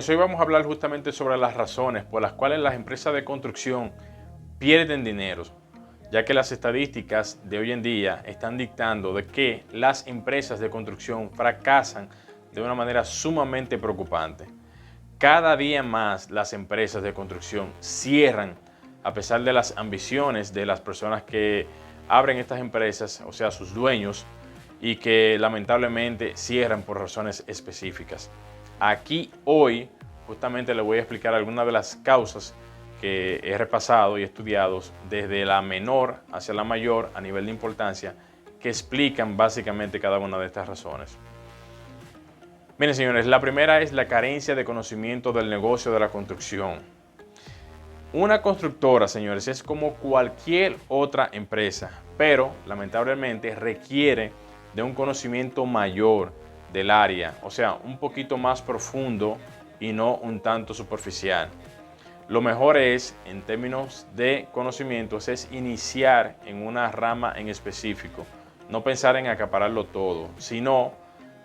señores, hoy vamos a hablar justamente sobre las razones por las cuales las empresas de construcción pierden dinero, ya que las estadísticas de hoy en día están dictando de que las empresas de construcción fracasan de una manera sumamente preocupante. Cada día más las empresas de construcción cierran a pesar de las ambiciones de las personas que abren estas empresas, o sea, sus dueños, y que lamentablemente cierran por razones específicas. Aquí hoy justamente les voy a explicar algunas de las causas que he repasado y estudiado desde la menor hacia la mayor a nivel de importancia, que explican básicamente cada una de estas razones. Miren, señores, la primera es la carencia de conocimiento del negocio de la construcción. Una constructora, señores, es como cualquier otra empresa, pero lamentablemente requiere de un conocimiento mayor del área, o sea, un poquito más profundo y no un tanto superficial. Lo mejor es, en términos de conocimientos, es iniciar en una rama en específico, no pensar en acapararlo todo, sino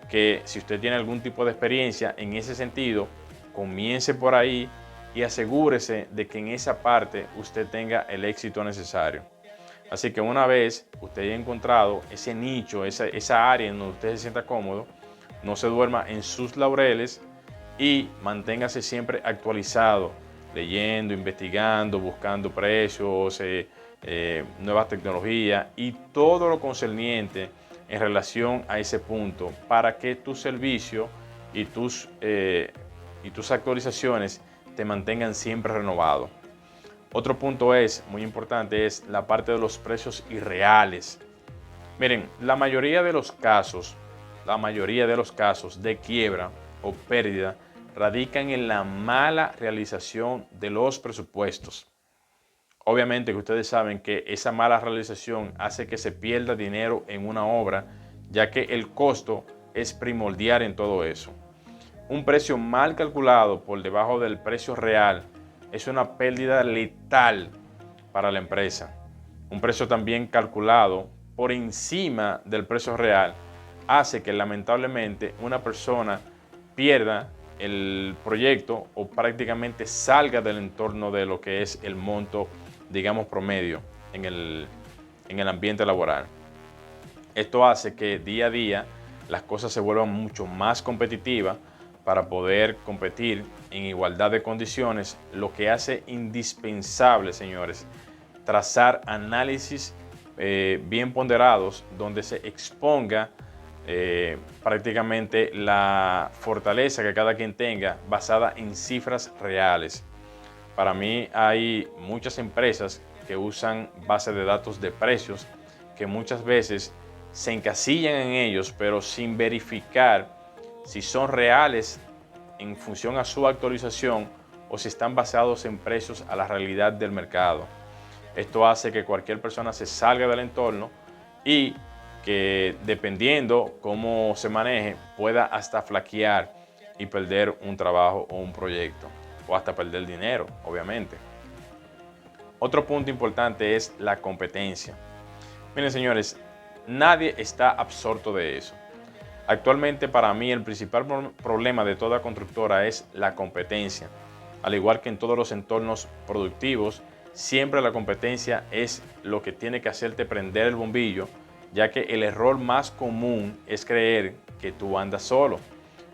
que si usted tiene algún tipo de experiencia en ese sentido, comience por ahí y asegúrese de que en esa parte usted tenga el éxito necesario. Así que una vez usted haya encontrado ese nicho, esa área en donde usted se sienta cómodo, no se duerma en sus laureles y manténgase siempre actualizado, leyendo, investigando, buscando precios, nuevas tecnologías y todo lo concerniente en relación a ese punto para que tu servicio y tus actualizaciones te mantengan siempre renovado. Otro punto muy importante, es la parte de los precios irreales. Miren, la mayoría de los casos de quiebra o pérdida radican en la mala realización de los presupuestos. Obviamente que ustedes saben que esa mala realización hace que se pierda dinero en una obra, ya que el costo es primordial en todo eso. Un precio mal calculado por debajo del precio real es una pérdida letal para la empresa. Un precio también calculado por encima del precio real hace que lamentablemente una persona pierda el proyecto o prácticamente salga del entorno de lo que es el monto, digamos, promedio en el ambiente laboral. Esto hace que día a día las cosas se vuelvan mucho más competitivas para poder competir en igualdad de condiciones, lo que hace indispensable, señores, trazar análisis bien ponderados donde se exponga prácticamente la fortaleza que cada quien tenga basada en cifras reales. Para mí hay muchas empresas que usan bases de datos de precios que muchas veces se encasillan en ellos, pero sin verificar si son reales en función a su actualización o si están basados en precios a la realidad del mercado. Esto hace que cualquier persona se salga del entorno y que, dependiendo cómo se maneje, pueda hasta flaquear y perder un trabajo o un proyecto, o hasta perder dinero, obviamente. Otro punto importante es la competencia. Miren, señores, nadie está absorto de eso. Actualmente, para mí, el principal problema de toda constructora es la competencia. Al igual que en todos los entornos productivos, siempre la competencia es lo que tiene que hacerte prender el bombillo, ya que el error más común es creer que tú andas solo,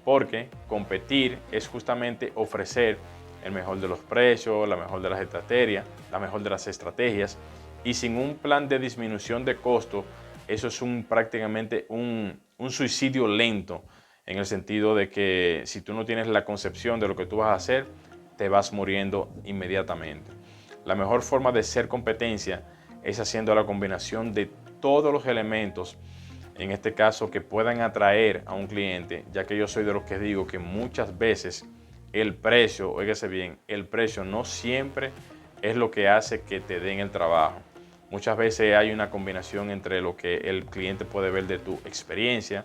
porque competir es justamente ofrecer el mejor de los precios, la mejor de las estrategias, y sin un plan de disminución de costo, eso es prácticamente un suicidio lento, en el sentido de que si tú no tienes la concepción de lo que tú vas a hacer, te vas muriendo inmediatamente. La mejor forma de ser competencia es haciendo la combinación de todos los elementos, en este caso, que puedan atraer a un cliente, ya que yo soy de los que digo que muchas veces el precio, óigase bien, el precio no siempre es lo que hace que te den el trabajo. Muchas veces hay una combinación entre lo que el cliente puede ver de tu experiencia,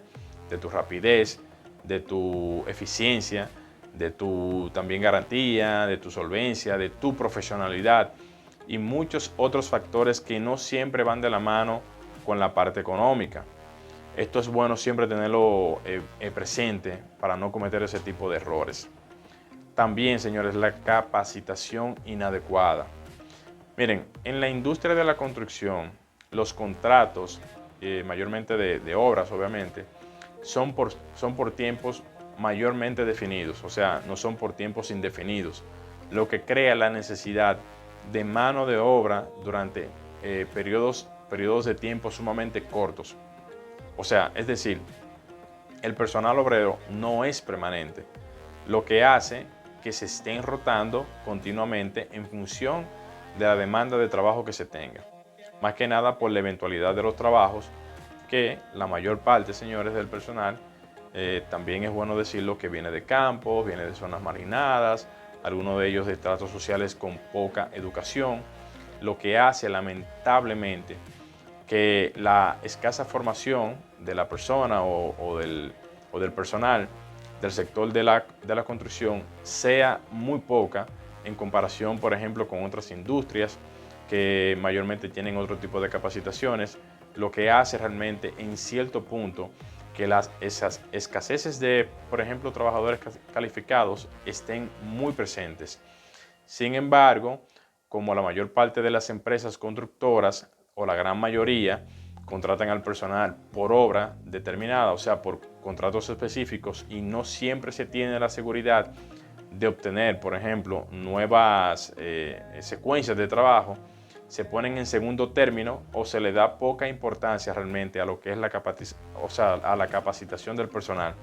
de tu rapidez, de tu eficiencia, de tu también garantía, de tu solvencia, de tu profesionalidad y muchos otros factores que no siempre van de la mano con la parte económica. Esto es bueno siempre tenerlo presente para no cometer ese tipo de errores. También, señores, la capacitación inadecuada. Miren, en la industria de la construcción, los contratos, mayormente de obras, obviamente, son por tiempos mayormente definidos, o sea, no son por tiempos indefinidos, lo que crea la necesidad de mano de obra durante periodos de tiempo sumamente cortos. O sea, es decir, el personal obrero no es permanente, lo que hace que se estén rotando continuamente en función de la demanda de trabajo que se tenga. Más que nada por la eventualidad de los trabajos, que la mayor parte, señores, del personal, también es bueno decirlo, que viene de campos, viene de zonas marginadas, algunos de ellos de estratos sociales con poca educación, lo que hace lamentablemente que la escasa formación de la persona o del personal del sector de la construcción sea muy poca en comparación, por ejemplo, con otras industrias que mayormente tienen otro tipo de capacitaciones, lo que hace realmente en cierto punto que esas escaseces de, por ejemplo, trabajadores calificados estén muy presentes. Sin embargo, como la mayor parte de las empresas constructoras o la gran mayoría contratan al personal por obra determinada, o sea, por contratos específicos, y no siempre se tiene la seguridad de obtener, por ejemplo, nuevas secuencias de trabajo, se ponen en segundo término o se le da poca importancia realmente a lo que es a la capacitación del personal.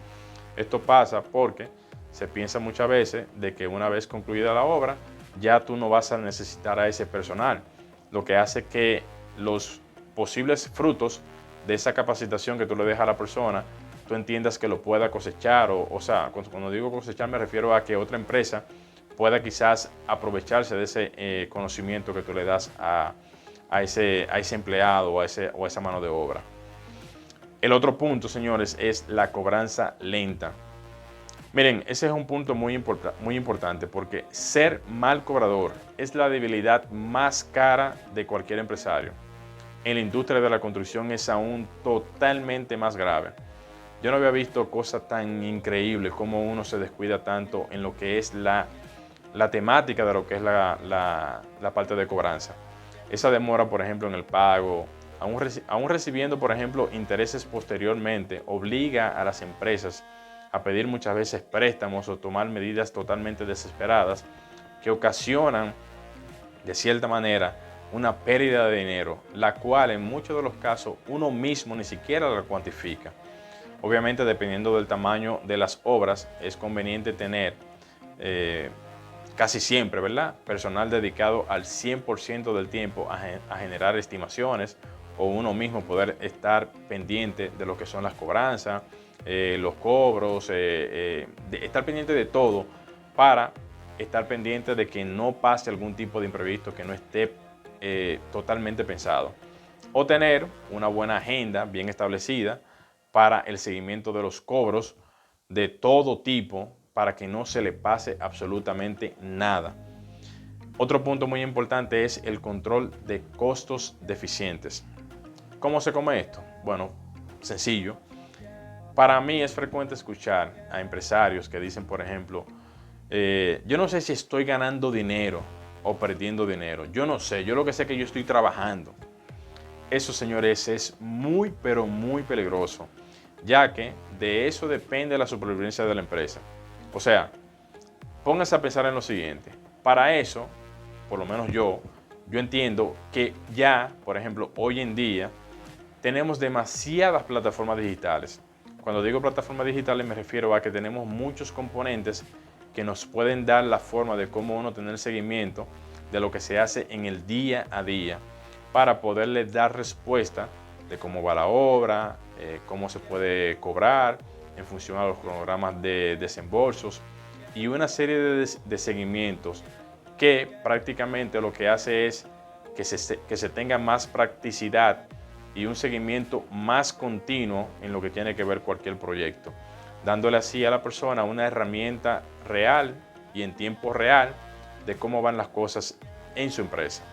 Esto pasa porque se piensa muchas veces de que una vez concluida la obra, ya tú no vas a necesitar a ese personal, lo que hace que los posibles frutos de esa capacitación que tú le dejas a la persona, tú entiendas que lo pueda cosechar, o sea, cuando digo cosechar me refiero a que otra empresa pueda quizás aprovecharse de ese conocimiento que tú le das a ese empleado o a esa mano de obra. El otro punto, señores, es la cobranza lenta. Miren, ese es un punto muy importante porque ser mal cobrador es la debilidad más cara de cualquier empresario. En la industria de la construcción es aún totalmente más grave. Yo no había visto cosas tan increíbles como uno se descuida tanto en lo que es la temática de lo que es la parte de cobranza. Esa demora, por ejemplo, en el pago, aún recibiendo, por ejemplo, intereses posteriormente, obliga a las empresas a pedir muchas veces préstamos o tomar medidas totalmente desesperadas que ocasionan, de cierta manera, una pérdida de dinero, la cual en muchos de los casos uno mismo ni siquiera la cuantifica. Obviamente, dependiendo del tamaño de las obras, es conveniente tener casi siempre, ¿verdad?, personal dedicado al 100% del tiempo a generar estimaciones, o uno mismo poder estar pendiente de lo que son las cobranzas, los cobros, estar pendiente de todo para estar pendiente de que no pase algún tipo de imprevisto que no esté totalmente pensado. O tener una buena agenda bien establecida para el seguimiento de los cobros de todo tipo, para que no se le pase absolutamente nada. Otro punto muy importante es el control de costos deficientes. ¿Cómo se come esto? Bueno, sencillo. Para mí es frecuente escuchar a empresarios que dicen, por ejemplo, yo no sé si estoy ganando dinero o perdiendo dinero. Yo no sé, yo lo que sé es que yo estoy trabajando. Eso, señores, es muy, pero muy peligroso, ya que de eso depende la supervivencia de la empresa. O sea, pónganse a pensar en lo siguiente. Para eso, por lo menos yo entiendo que ya, por ejemplo, hoy en día, tenemos demasiadas plataformas digitales. Cuando digo plataformas digitales me refiero a que tenemos muchos componentes que nos pueden dar la forma de cómo uno tener seguimiento de lo que se hace en el día a día, para poderle dar respuesta de cómo va la obra, cómo se puede cobrar en función a los cronogramas de desembolsos y una serie de seguimientos que prácticamente lo que hace es que se tenga más practicidad y un seguimiento más continuo en lo que tiene que ver cualquier proyecto, dándole así a la persona una herramienta real y en tiempo real de cómo van las cosas en su empresa.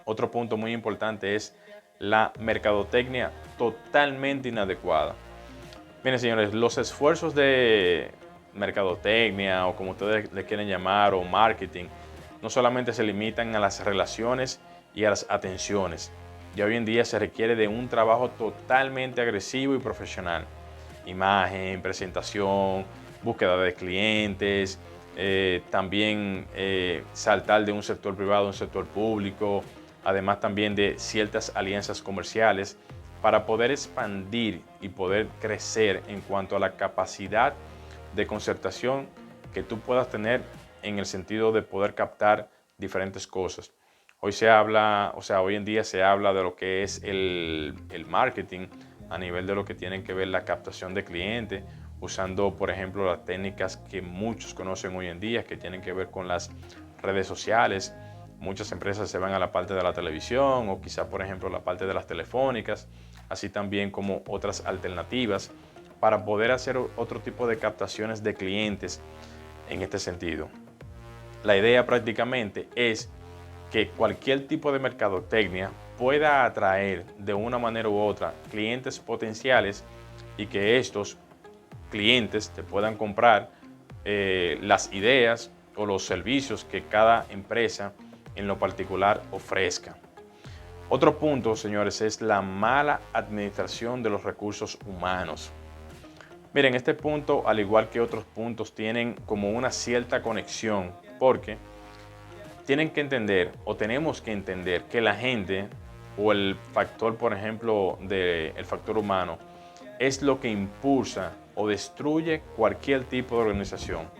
Otro punto muy importante es la mercadotecnia totalmente inadecuada. Miren, señores, los esfuerzos de mercadotecnia o como ustedes le quieren llamar, o marketing, no solamente se limitan a las relaciones y a las atenciones. Ya hoy en día se requiere de un trabajo totalmente agresivo y profesional. Imagen, presentación, búsqueda de clientes, también saltar de un sector privado a un sector público, además también de ciertas alianzas comerciales para poder expandir y poder crecer en cuanto a la capacidad de concertación que tú puedas tener en el sentido de poder captar diferentes cosas. Hoy se habla, o sea, hoy en día se habla de lo que es el marketing a nivel de lo que tienen que ver la captación de clientes, usando, por ejemplo, las técnicas que muchos conocen hoy en día, que tienen que ver con las redes sociales. Muchas empresas se van a la parte de la televisión o quizá, por ejemplo, la parte de las telefónicas, así también como otras alternativas para poder hacer otro tipo de captaciones de clientes en este sentido. La idea prácticamente es que cualquier tipo de mercadotecnia pueda atraer de una manera u otra clientes potenciales y que estos clientes te puedan comprar las ideas o los servicios que cada empresa en lo particular ofrezca. Otro punto, señores, es la mala administración de los recursos humanos. Miren, este punto, al igual que otros puntos, tienen como una cierta conexión, porque tienen que entender o tenemos que entender que la gente o el factor, por ejemplo, del factor humano, es lo que impulsa o destruye cualquier tipo de organización.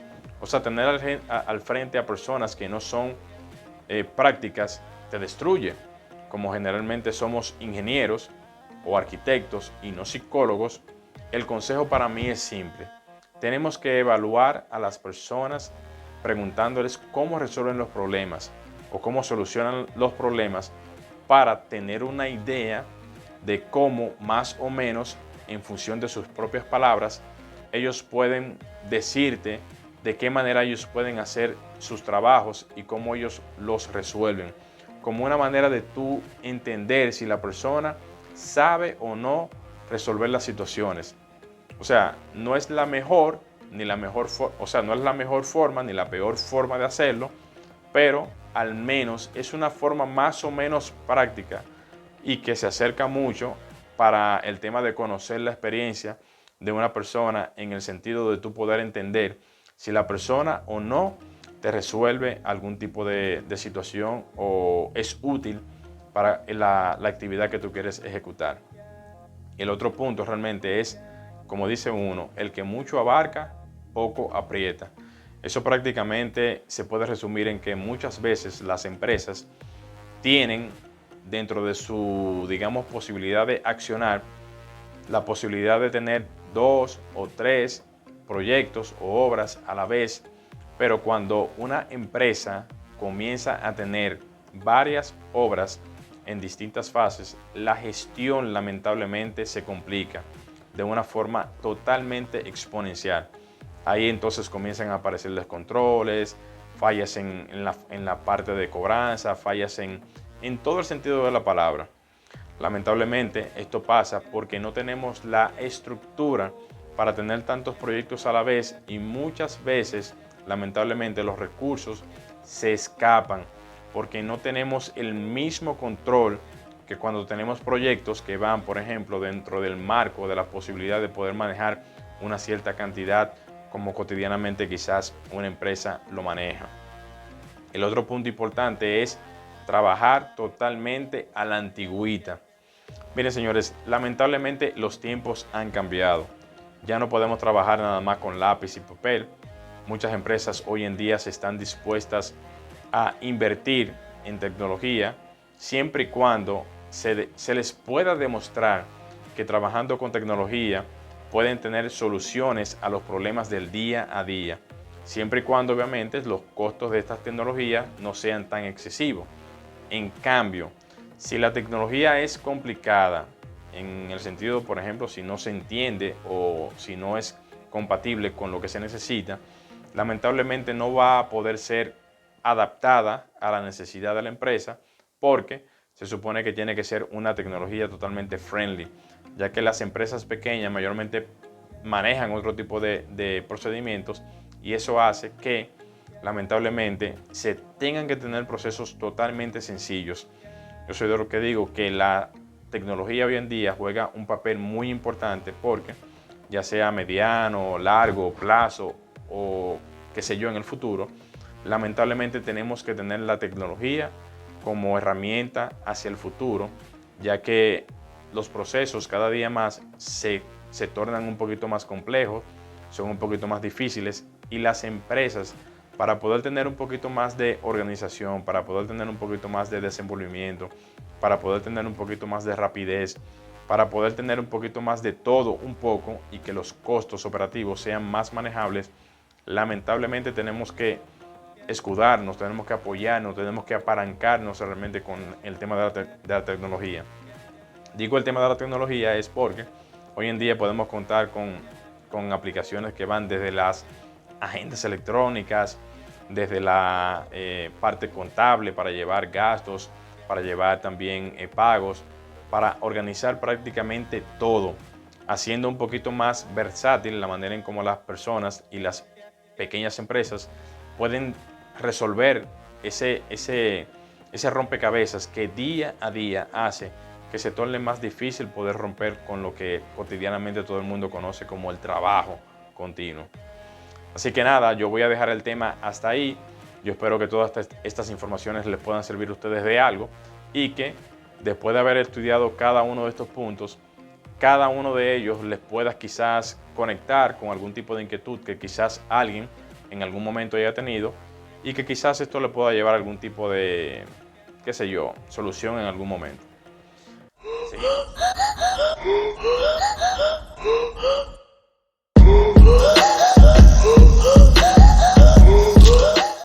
O sea, tener al frente a personas que no son prácticas te destruye. Como generalmente somos ingenieros o arquitectos y no psicólogos, el consejo para mí es simple. Tenemos que evaluar a las personas preguntándoles cómo resuelven los problemas o cómo solucionan los problemas para tener una idea de cómo más o menos en función de sus propias palabras ellos pueden decirte de qué manera ellos pueden hacer sus trabajos y cómo ellos los resuelven, como una manera de tú entender si la persona sabe o no resolver las situaciones. O sea, no es la mejor ni la mejor, o sea, no es la mejor forma ni la peor forma de hacerlo, pero al menos es una forma más o menos práctica y que se acerca mucho para el tema de conocer la experiencia de una persona en el sentido de tú poder entender si la persona o no te resuelve algún tipo de situación o es útil para la actividad que tú quieres ejecutar. El otro punto realmente es, como dice uno, el que mucho abarca, poco aprieta. Eso prácticamente se puede resumir en que muchas veces las empresas tienen dentro de su, digamos, posibilidad de accionar, la posibilidad de tener 2 o 3 proyectos o obras a la vez, pero cuando una empresa comienza a tener varias obras en distintas fases, la gestión lamentablemente se complica de una forma totalmente exponencial. Ahí entonces comienzan a aparecer descontroles, fallas en la parte de cobranza, fallas en todo el sentido de la palabra. Lamentablemente esto pasa porque no tenemos la estructura para tener tantos proyectos a la vez y muchas veces lamentablemente los recursos se escapan porque no tenemos el mismo control que cuando tenemos proyectos que van, por ejemplo, dentro del marco de la posibilidad de poder manejar una cierta cantidad como cotidianamente quizás una empresa lo maneja. El otro punto importante es trabajar totalmente a la antigüita. Miren, señores, lamentablemente los tiempos han cambiado. Ya no podemos trabajar nada más con lápiz y papel. Muchas empresas hoy en día se están dispuestas a invertir en tecnología siempre y cuando se les pueda demostrar que trabajando con tecnología pueden tener soluciones a los problemas del día a día, siempre y cuando obviamente los costos de estas tecnologías no sean tan excesivos. En cambio, si la tecnología es complicada, en el sentido, por ejemplo, si no se entiende o si no es compatible con lo que se necesita, lamentablemente no va a poder ser adaptada a la necesidad de la empresa porque se supone que tiene que ser una tecnología totalmente friendly, ya que las empresas pequeñas mayormente manejan otro tipo de procedimientos, y eso hace que lamentablemente se tengan que tener procesos totalmente sencillos. Yo soy de lo que digo que la tecnología hoy en día juega un papel muy importante, porque ya sea a mediano, largo plazo o qué sé yo en el futuro, lamentablemente tenemos que tener la tecnología como herramienta hacia el futuro, ya que los procesos cada día más se tornan un poquito más complejos, son un poquito más difíciles, y las empresas, para poder tener un poquito más de organización, para poder tener un poquito más de desenvolvimiento, para poder tener un poquito más de rapidez, para poder tener un poquito más de todo un poco y que los costos operativos sean más manejables, lamentablemente tenemos que escudarnos, tenemos que apoyarnos, tenemos que apalancarnos realmente con el tema de la tecnología. Digo el tema de la tecnología es porque hoy en día podemos contar con aplicaciones que van desde las agendas electrónicas, desde la parte contable para llevar gastos, para llevar también pagos, para organizar prácticamente todo, haciendo un poquito más versátil la manera en cómo las personas y las pequeñas empresas pueden resolver ese rompecabezas que día a día hace que se torne más difícil poder romper con lo que cotidianamente todo el mundo conoce como el trabajo continuo. Así que nada, yo voy a dejar el tema hasta ahí. Yo espero que todas estas informaciones les puedan servir a ustedes de algo, y que después de haber estudiado cada uno de estos puntos, cada uno de ellos les pueda quizás conectar con algún tipo de inquietud que quizás alguien en algún momento haya tenido, y que quizás esto le pueda llevar algún tipo de, qué sé yo, solución en algún momento. Sí.